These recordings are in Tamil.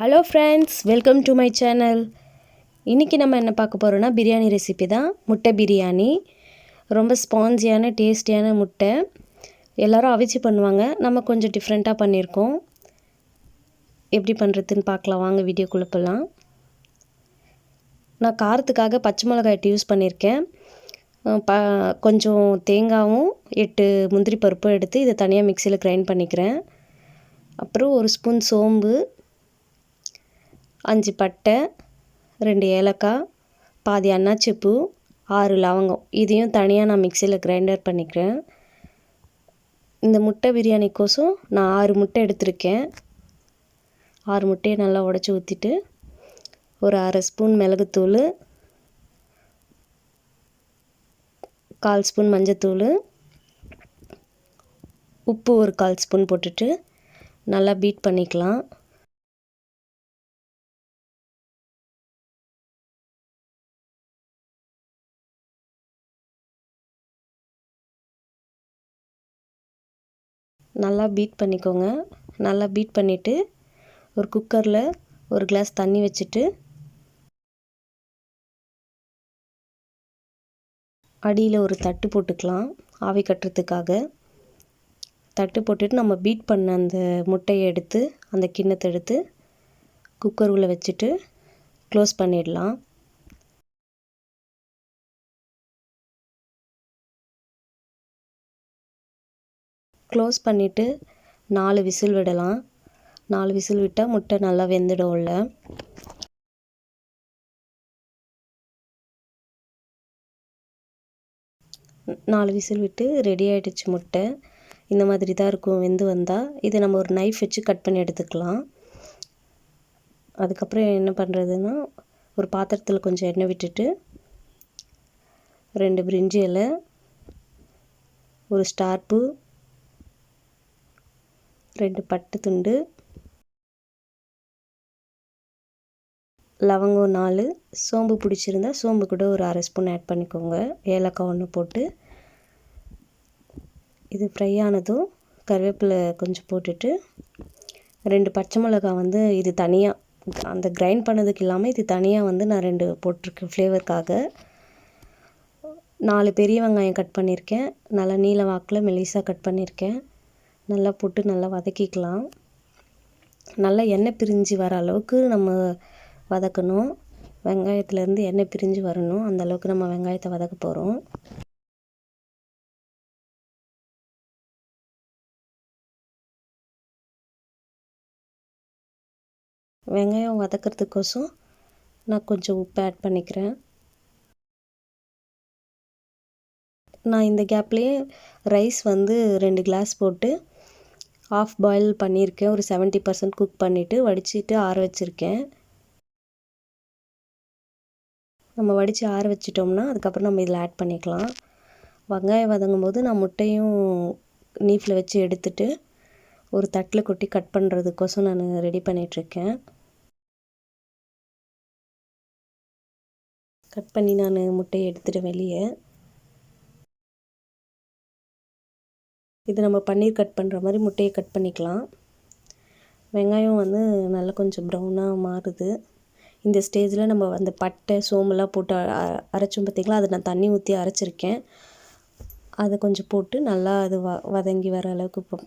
Hello friends, welcome to my channel. இன்றைக்கி நம்ம என்ன பார்க்க போகிறோன்னா பிரியாணி ரெசிபி தான். முட்டை பிரியாணி ரொம்ப ஸ்பான்ஜியான டேஸ்டியான முட்டை. எல்லோரும் அவிச்சு பண்ணுவாங்க, நம்ம கொஞ்சம் டிஃப்ரெண்ட்டாக பண்ணியிருக்கோம். எப்படி பண்ணுறதுன்னு பார்க்கலாம் வாங்க, வீடியோக்குள்ளே போகலாம். நான் காரத்துக்காக பச்சை மிளகாய் யூஸ் பண்ணியிருக்கேன். கொஞ்சம் தேங்காயும் 8 முந்திரி பருப்பும் எடுத்து இதை தனியாக மிக்சியில் கிரைண்ட் பண்ணிக்கிறேன். அப்புறம் ஒரு ஸ்பூன் சோம்பு, 5 பட்டை, 2 ஏலக்காய், பாதி அன்னாச்சி பூ, 6 லவங்கம், இதையும் தனியாக நான் மிக்சியில் கிரைண்டர் பண்ணிக்கிறேன். இந்த முட்டை பிரியாணிக்கோசம் நான் 6 முட்டை எடுத்திருக்கேன். 6 முட்டையை நல்லா உடச்சி ஊற்றிட்டு ஒரு அரை ஸ்பூன் மிளகுத்தூள், 1/4 ஸ்பூன் மஞ்சத்தூள், உப்பு ஒரு 1/4 ஸ்பூன் போட்டுட்டு நல்லா பீட் பண்ணிக்கலாம். நல்லா பீட் பண்ணிக்கோங்க. நல்லா பீட் பண்ணிவிட்டு ஒரு குக்கரில் ஒரு கிளாஸ் தண்ணி வச்சுட்டு அடியில் ஒரு தட்டு போட்டுக்கலாம் ஆவி கட்டுறதுக்காக. தட்டு போட்டுட்டு நம்ம பீட் பண்ண அந்த முட்டையை எடுத்து அந்த கிண்ணத்தை எடுத்து குக்கர் உள்ள வச்சுட்டு க்ளோஸ் பண்ணிடலாம். க்ளோஸ் பண்ணிவிட்டு 4 விசில் விடலாம். 4 விசில் விட்டால் முட்டை நல்லா வெந்துடும்ல. நாலு விசில் விட்டு ரெடி ஆகிடுச்சு முட்டை. இந்த மாதிரி தான் இருக்கும் வெந்து வந்தால். இதை நம்ம ஒரு நைஃப் வச்சு கட் பண்ணி எடுத்துக்கலாம். அதுக்கப்புறம் என்ன பண்ணுறதுன்னா, ஒரு பாத்திரத்தில் கொஞ்சம் எண்ணெய் விட்டுட்டு 2 பிரிஞ்சி இலை, ஒரு ஸ்டார் பூ, 2 பட்டை துண்டு, லவங்கம் 4, சோம்பு பிடிச்சிருந்தா சோம்பு கூட ஒரு அரை ஸ்பூன் ஆட் பண்ணிக்கோங்க. ஏலக்காய் 1 போட்டு இது ஃப்ரை ஆனதும் கருவேப்பிலை கொஞ்சம் போட்டுட்டு 2 பச்சை மிளகாய் இது தனியாக அந்த கிரைண்ட் பண்ணதுக்கு இல்லாமல் இது தனியாக நான் 2 போட்டிருக்கேன் ஃப்ளேவருக்காக. 4 பெரிய வெங்காயம் கட் பண்ணியிருக்கேன். நல்லா நீல வாக்கில் மெலிசாக கட் பண்ணியிருக்கேன். நல்லா போட்டு நல்லா வதக்கிக்கலாம். நல்லா எண்ணெய் பிரிஞ்சு வர அளவுக்கு நம்ம வதக்கணும். வெங்காயத்துலேருந்து எண்ணெய் பிரிஞ்சு வரணும், அந்த அளவுக்கு நம்ம வெங்காயத்தை வதக்க போகிறோம். வெங்காயம் வதக்கிறதுக்கோசம் நான் கொஞ்சம் உப்பு ஆட் பண்ணிக்கிறேன். நான் இந்த கேப்லேயே ரைஸ் 2 கிளாஸ் போட்டு ஆஃப் பாயில் பண்ணியிருக்கேன். ஒரு 70% குக் பண்ணிவிட்டு வடிச்சிட்டு ஆற வச்சுருக்கேன். நம்ம வடித்து ஆற வச்சிட்டோம்னா அதுக்கப்புறம் நம்ம இதில் ஆட் பண்ணிக்கலாம். வெங்காயம் வதங்கும் போது நான் முட்டையும் நீஃபில் வச்சு எடுத்துட்டு ஒரு தட்டில் கொட்டி கட் பண்ணுறதுக்கோசம் நான் ரெடி பண்ணிகிட்ருக்கேன். கட் பண்ணி நான் முட்டையை எடுத்துகிட்டு வெளியே இது நம்ம பன்னீர் கட் பண்ணுற மாதிரி முட்டையை கட் பண்ணிக்கலாம். வெங்காயம் நல்லா கொஞ்சம் ப்ரௌனாக மாறுது. இந்த ஸ்டேஜில் நம்ம அந்த பட்டை சோம்பெல்லாம் போட்டு அரைச்சோம் பார்த்திங்களா, அதை நான் தண்ணி ஊற்றி அரைச்சிருக்கேன். அதை கொஞ்சம் போட்டு நல்லா அது வதங்கி வர அளவுக்கு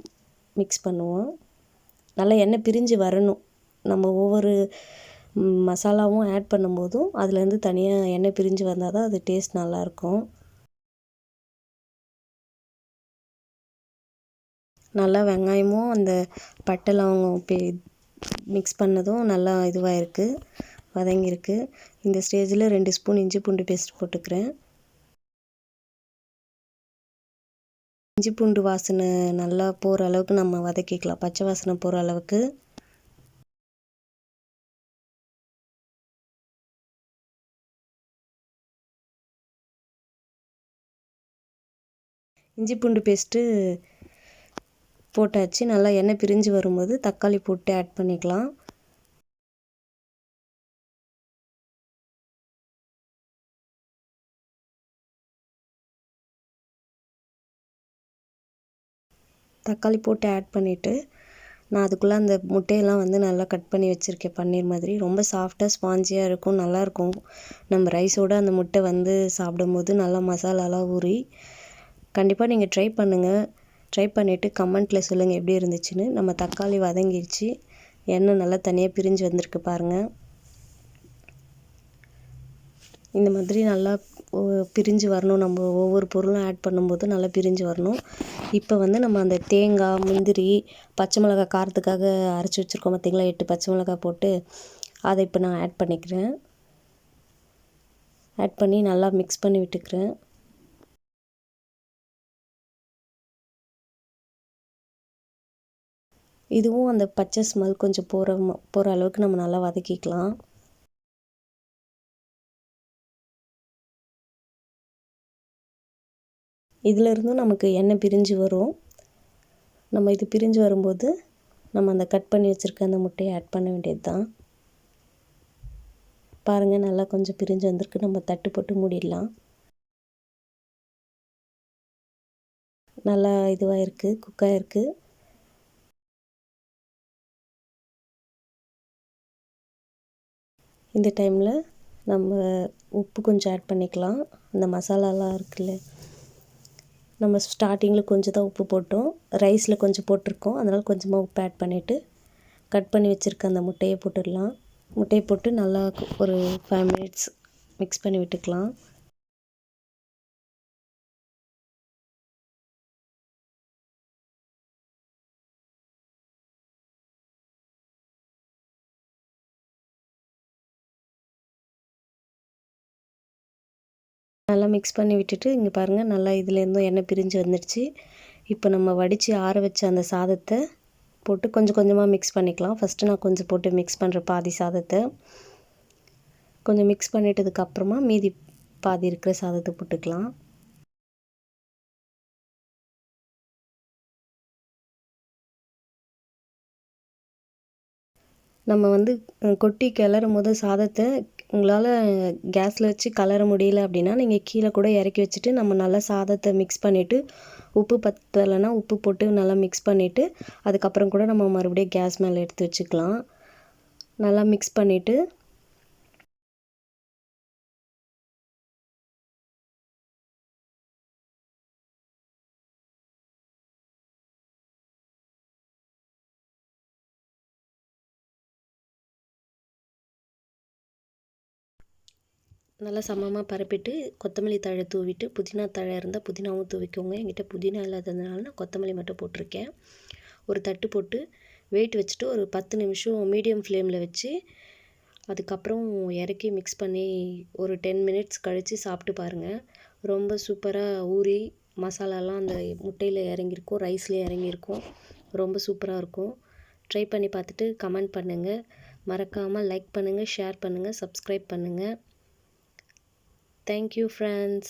மிக்ஸ் பண்ணுவோம். நல்லா எண்ணெய் பிரிஞ்சு வரணும். நம்ம ஒவ்வொரு மசாலாவும் ஆட் பண்ணும்போதும் அதுலேருந்து தனியாக எண்ணெய் பிரிஞ்சு வந்தால் தான் அது டேஸ்ட் நல்லாயிருக்கும். நல்லா வெங்காயமும் அந்த பட்டை லவங்கம் மிக்ஸ் பண்ணதும் நல்லா இதுவாக இருக்குது, வதங்கியிருக்கு. இந்த ஸ்டேஜில் 2 ஸ்பூன் இஞ்சி பூண்டு பேஸ்ட் போட்டுக்கிறேன். இஞ்சி பூண்டு வாசனை நல்லா போகிற அளவுக்கு நம்ம வதக்கிக்கலாம், பச்சை வாசனை போகிற அளவுக்கு. இஞ்சி பூண்டு பேஸ்ட்டு போட்டாச்சு. நல்லா எண்ணெய் பிரிஞ்சு வரும்போது தக்காளி போட்டு ஆட் பண்ணிக்கலாம். தக்காளி போட்டு ஆட் பண்ணிவிட்டு நான் அதுக்குள்ளே அந்த முட்டையெல்லாம் வந்து நல்லா கட் பண்ணி வச்சுருக்கேன். பன்னீர் மாதிரி ரொம்ப சாஃப்டாக ஸ்பாஞ்சியாக இருக்கும், நல்லாயிருக்கும். நம்ம ரைஸோடு அந்த முட்டை வந்து சாப்பிடும்போது நல்லா மசாலாலாம் ஊறி. கண்டிப்பாக நீங்கள் ட்ரை பண்ணுங்கள். ட்ரை பண்ணிவிட்டு கமெண்ட்டில் சொல்லுங்கள் எப்படி இருந்துச்சுன்னு. நம்ம தக்காளி வதங்கிடுச்சு, எண்ணெய் நல்லா தனியாக பிரிஞ்சு வந்திருக்கு பாருங்கள். இந்த மாதிரி நல்லா பிரிஞ்சு வரணும். நம்ம ஒவ்வொரு பொருளும் ஆட் பண்ணும்போது நல்லா பிரிஞ்சு வரணும். இப்போ வந்து நம்ம அந்த தேங்காய், முந்திரி, பச்சை மிளகாய் காரத்துக்காக அரைச்சி வச்சுருக்கோம் பார்த்திங்களா, 8 பச்சை மிளகாய் போட்டு அதை இப்போ நான் ஆட் பண்ணிக்கிறேன். ஆட் பண்ணி நல்லா மிக்ஸ் பண்ணி விட்டுக்கிறேன். இதுவும் அந்த பச்சை ஸ்மெல் கொஞ்சம் போகிற அளவுக்கு நம்ம நல்லா வதக்கிக்கலாம். இதிலிருந்தும் நமக்கு எண்ணெய் பிரிஞ்சு வரும். நம்ம இது பிரிஞ்சு வரும்போது நம்ம அந்த கட் பண்ணி வச்சுருக்க அந்த முட்டையை ஆட் பண்ண வேண்டியது தான். பாருங்கள், நல்லா கொஞ்சம் பிரிஞ்சு வந்திருக்கு. நம்ம தட்டு போட்டு மூடிடலாம். நல்லா இதுவாக இருக்குது, குக்காக இருக்குது. இந்த டைமில் நம்ம உப்பு கொஞ்சம் ஆட் பண்ணிக்கலாம். அந்த மசாலாலாம் இருக்குல்ல, நம்ம ஸ்டார்டிங்கில் கொஞ்சம் தான் உப்பு போட்டோம், ரைஸில் கொஞ்சம் போட்டிருக்கோம். அதனால் கொஞ்சமாக உப்பு ஆட் பண்ணிவிட்டு கட் பண்ணி வச்சுருக்க அந்த முட்டையை போட்டுடலாம். முட்டையை போட்டு நல்லா ஒரு 5 மினிட்ஸ் மிக்ஸ் பண்ணி விட்டுக்கலாம். நல்லா மிக்ஸ் பண்ணி விட்டுட்டு இங்கே பாருங்கள், நல்லா இதுலேருந்தும் எண்ணெய் பிரிஞ்சு வந்துடுச்சு. இப்போ நம்ம வடித்து ஆற வச்ச அந்த சாதத்தை போட்டு கொஞ்சம் கொஞ்சமாக மிக்ஸ் பண்ணிக்கலாம். ஃபஸ்ட்டு நான் கொஞ்சம் போட்டு மிக்ஸ் பண்ணுறேன், பாதி சாதத்தை. கொஞ்சம் மிக்ஸ் பண்ணிட்டதுக்கப்புறமா மீதி பாதி இருக்கிற சாதத்தை போட்டுக்கலாம். நம்ம வந்து கொட்டி கிளறும் போது சாதத்தை உங்களால் கேஸில் வச்சு கிளற முடியல அப்படின்னா நீங்கள் கீழே கூட இறக்கி வச்சுட்டு நம்ம நல்லா சாதத்தை மிக்ஸ் பண்ணிவிட்டு உப்பு பத்தலைன்னா உப்பு போட்டு நல்லா மிக்ஸ் பண்ணிவிட்டு அதுக்கப்புறம் கூட நம்ம மறுபடியும் கேஸ் மேலே எடுத்து வச்சுக்கலாம். நல்லா மிக்ஸ் பண்ணிவிட்டு நல்லா சமமாக பரப்பிட்டு கொத்தமல்லி தழை தூவிட்டு, புதினா தழை இருந்தால் புதினாவும் தூவிக்கோங்க. என்கிட்ட புதினா இல்லாததுனால நான் கொத்தமல்லி மட்டும் போட்டிருக்கேன். ஒரு தட்டு போட்டு வெயிட் வச்சுட்டு ஒரு 10 நிமிஷம் மீடியம் ஃப்ளேமில் வச்சு அதுக்கப்புறம் இறக்கி மிக்ஸ் பண்ணி ஒரு 10 மினிட்ஸ் கழித்து சாப்பிட்டு பாருங்கள். ரொம்ப சூப்பராக ஊறி மசாலாலாம் அந்த முட்டையில் இறங்கியிருக்கும், ரைஸில் இறங்கியிருக்கும். ரொம்ப சூப்பராக இருக்கும். ட்ரை பண்ணி பார்த்துட்டு கமெண்ட் பண்ணுங்கள். மறக்காமல் லைக் பண்ணுங்கள், ஷேர் பண்ணுங்கள், சப்ஸ்கிரைப் பண்ணுங்கள். Thank you, friends.